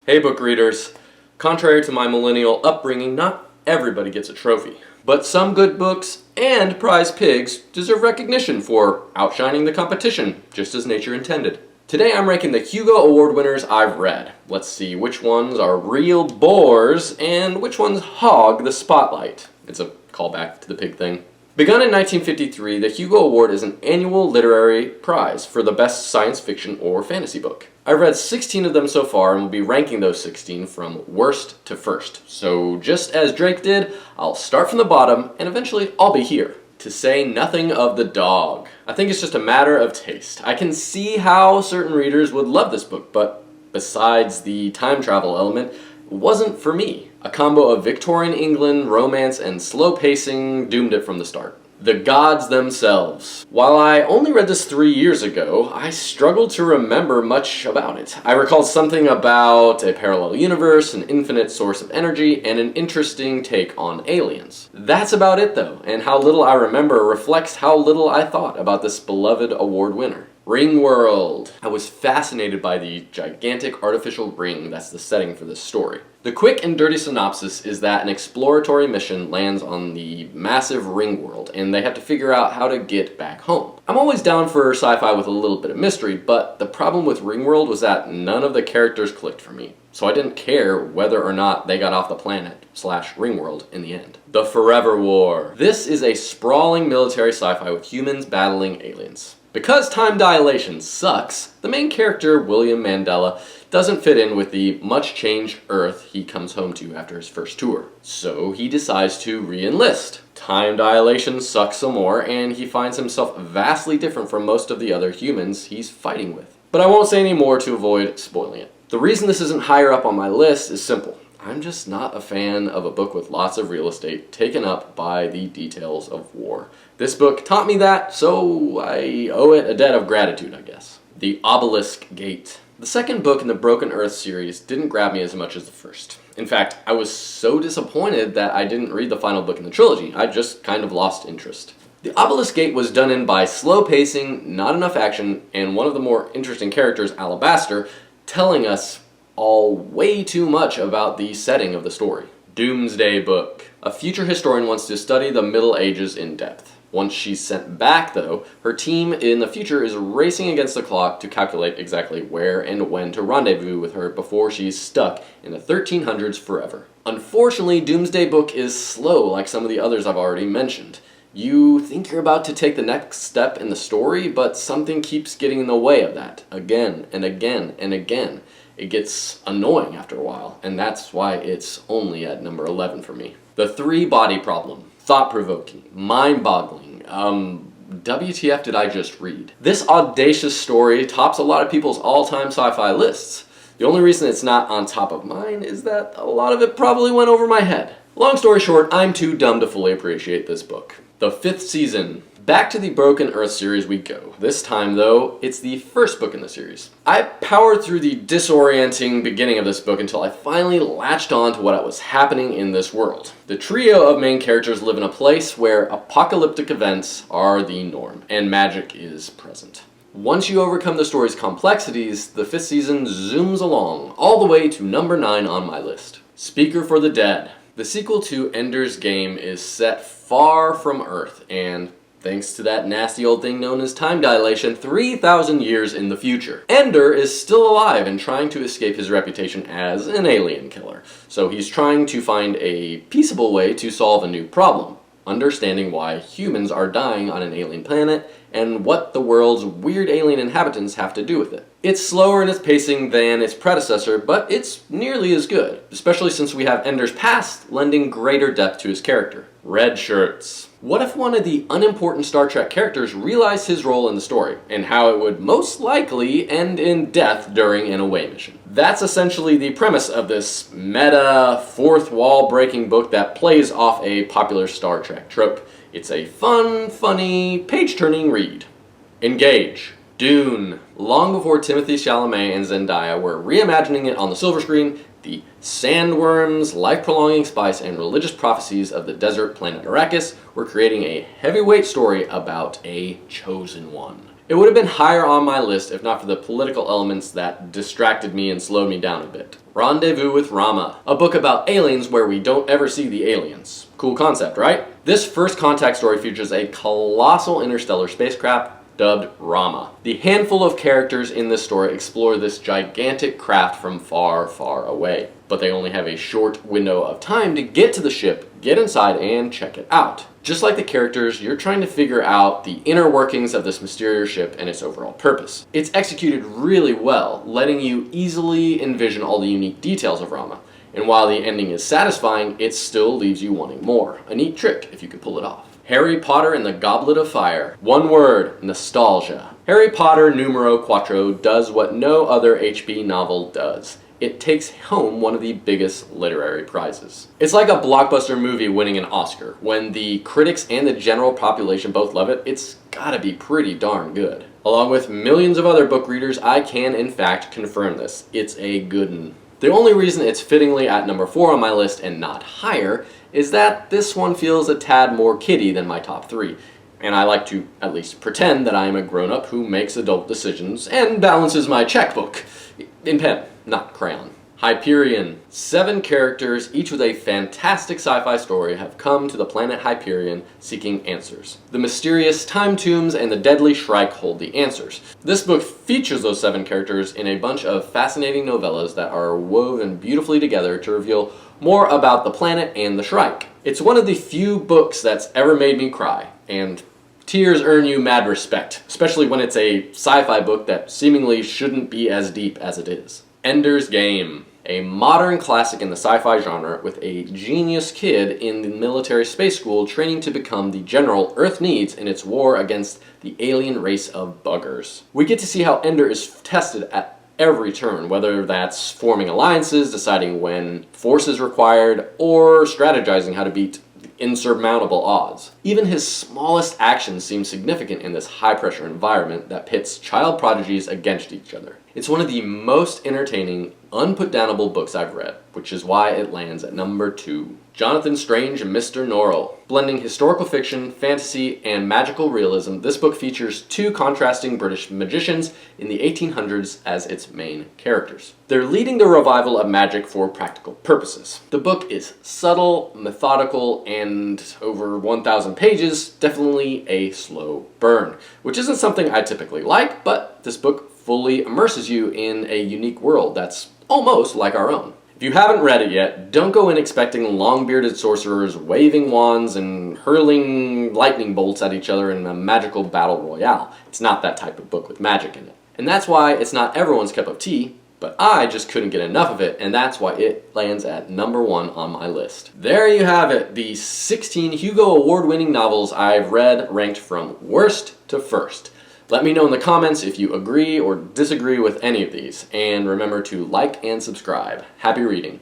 Hey book readers, contrary to my millennial upbringing, not everybody gets a trophy. But some good books and prize pigs deserve recognition for outshining the competition, just as nature intended. Today I'm ranking the Hugo Award winners I've read. Let's see which ones are real bores and which ones hog the spotlight. It's a callback to the pig thing. Begun in 1953, the Hugo Award is an annual literary prize for the best science fiction or fantasy book. I've read 16 of them so far and will be ranking those 16 from worst to first. So just as Drake did, I'll start from the bottom and eventually I'll be here. To say nothing of the dog. I think it's just a matter of taste. I can see how certain readers would love this book, but besides the time travel element, it wasn't for me. A combo of Victorian England, romance, and slow pacing doomed it from the start. The gods themselves. While I only read this 3 years ago, I struggled to remember much about it. I recalled something about a parallel universe, an infinite source of energy, and an interesting take on aliens. That's about it though, and how little I remember reflects how little I thought about this beloved award winner. Ringworld. I was fascinated by the gigantic artificial ring that's the setting for this story. The quick and dirty synopsis is that an exploratory mission lands on the massive Ringworld, and they have to figure out how to get back home. I'm always down for sci-fi with a little bit of mystery, but the problem with Ringworld was that none of the characters clicked for me, so I didn't care whether or not they got off the planet / Ringworld in the end. The Forever War. This is a sprawling military sci-fi with humans battling aliens. Because time dilation sucks, the main character, William Mandela, doesn't fit in with the much-changed Earth he comes home to after his first tour. So he decides to re-enlist. Time dilation sucks some more, and he finds himself vastly different from most of the other humans he's fighting with. But I won't say any more to avoid spoiling it. The reason this isn't higher up on my list is simple. I'm just not a fan of a book with lots of real estate taken up by the details of war. This book taught me that, so I owe it a debt of gratitude, I guess. The Obelisk Gate. The second book in the Broken Earth series didn't grab me as much as the first. In fact, I was so disappointed that I didn't read the final book in the trilogy. I just kind of lost interest. The Obelisk Gate was done in by slow pacing, not enough action, and one of the more interesting characters, Alabaster, telling us all way too much about the setting of the story. Doomsday Book. A future historian wants to study the Middle Ages in depth. Once she's sent back, though, her team in the future is racing against the clock to calculate exactly where and when to rendezvous with her before she's stuck in the 1300s forever. Unfortunately, Doomsday Book is slow like some of the others I've already mentioned. You think you're about to take the next step in the story, but something keeps getting in the way of that, again and again and again. It gets annoying after a while, and that's why it's only at number 11 for me. The Three-Body Problem. Thought-provoking, mind-boggling, WTF did I just read? This audacious story tops a lot of people's all-time sci-fi lists. The only reason it's not on top of mine is that a lot of it probably went over my head. Long story short, I'm too dumb to fully appreciate this book. The fifth season. Back to the Broken Earth series we go. This time, though, it's the first book in the series. I powered through the disorienting beginning of this book until I finally latched on to what was happening in this world. The trio of main characters live in a place where apocalyptic events are the norm, and magic is present. Once you overcome the story's complexities, the fifth season zooms along, all the way to number 9 on my list. Speaker for the Dead. The sequel to Ender's Game is set far from Earth, and thanks to that nasty old thing known as time dilation, 3,000 years in the future. Ender is still alive and trying to escape his reputation as an alien killer. So he's trying to find a peaceable way to solve a new problem, understanding why humans are dying on an alien planet and what the world's weird alien inhabitants have to do with it. It's slower in its pacing than its predecessor, but it's nearly as good, especially since we have Ender's past lending greater depth to his character. Redshirts. What if one of the unimportant Star Trek characters realized his role in the story, and how it would most likely end in death during an away mission? That's essentially the premise of this meta, fourth wall breaking book that plays off a popular Star Trek trope. It's a fun, funny, page-turning read. Engage. Dune. Long before Timothée Chalamet and Zendaya were reimagining it on the silver screen, the sandworms, life-prolonging spice, and religious prophecies of the desert planet Arrakis were creating a heavyweight story about a chosen one. It would have been higher on my list if not for the political elements that distracted me and slowed me down a bit. Rendezvous with Rama, a book about aliens where we don't ever see the aliens. Cool concept, right? This first contact story features a colossal interstellar spacecraft dubbed Rama. The handful of characters in this story explore this gigantic craft from far, far away, but they only have a short window of time to get to the ship, get inside, and check it out. Just like the characters, you're trying to figure out the inner workings of this mysterious ship and its overall purpose. It's executed really well, letting you easily envision all the unique details of Rama. And while the ending is satisfying, it still leaves you wanting more. A neat trick if you could pull it off. Harry Potter and the Goblet of Fire. One word, nostalgia. Harry Potter numero quattro does what no other HB novel does. It takes home one of the biggest literary prizes. It's like a blockbuster movie winning an Oscar. When the critics and the general population both love it, it's gotta be pretty darn good. Along with millions of other book readers, I can in fact confirm this. It's a good one. The only reason it's fittingly at number 4 on my list and not higher is that this one feels a tad more kiddie than my top 3. And I like to at least pretend that I am a grown-up who makes adult decisions and balances my checkbook. In pen, not crayon. Hyperion. 7 characters, each with a fantastic sci-fi story, have come to the planet Hyperion seeking answers. The mysterious time tombs and the deadly Shrike hold the answers. This book features those 7 characters in a bunch of fascinating novellas that are woven beautifully together to reveal more about the planet and the Shrike. It's one of the few books that's ever made me cry, and tears earn you mad respect, especially when it's a sci-fi book that seemingly shouldn't be as deep as it is. Ender's Game. A modern classic in the sci-fi genre with a genius kid in the military space school training to become the general Earth needs in its war against the alien race of buggers. We get to see how Ender is tested at every turn, whether that's forming alliances, deciding when force is required, or strategizing how to beat insurmountable odds. Even his smallest actions seem significant in this high-pressure environment that pits child prodigies against each other. It's one of the most entertaining, unputdownable books I've read, which is why it lands at number 2. Jonathan Strange and Mr. Norrell. Blending historical fiction, fantasy, and magical realism, this book features 2 contrasting British magicians in the 1800s as its main characters. They're leading the revival of magic for practical purposes. The book is subtle, methodical, and over 1,000 pages, definitely a slow burn, which isn't something I typically like, but this book fully immerses you in a unique world that's almost like our own. If you haven't read it yet, don't go in expecting long-bearded sorcerers waving wands and hurling lightning bolts at each other in a magical battle royale. It's not that type of book with magic in it. And that's why it's not everyone's cup of tea, but I just couldn't get enough of it, and that's why it lands at number 1 on my list. There you have it, the 16 Hugo award-winning novels I've read ranked from worst to first. Let me know in the comments if you agree or disagree with any of these, and remember to like and subscribe. Happy reading.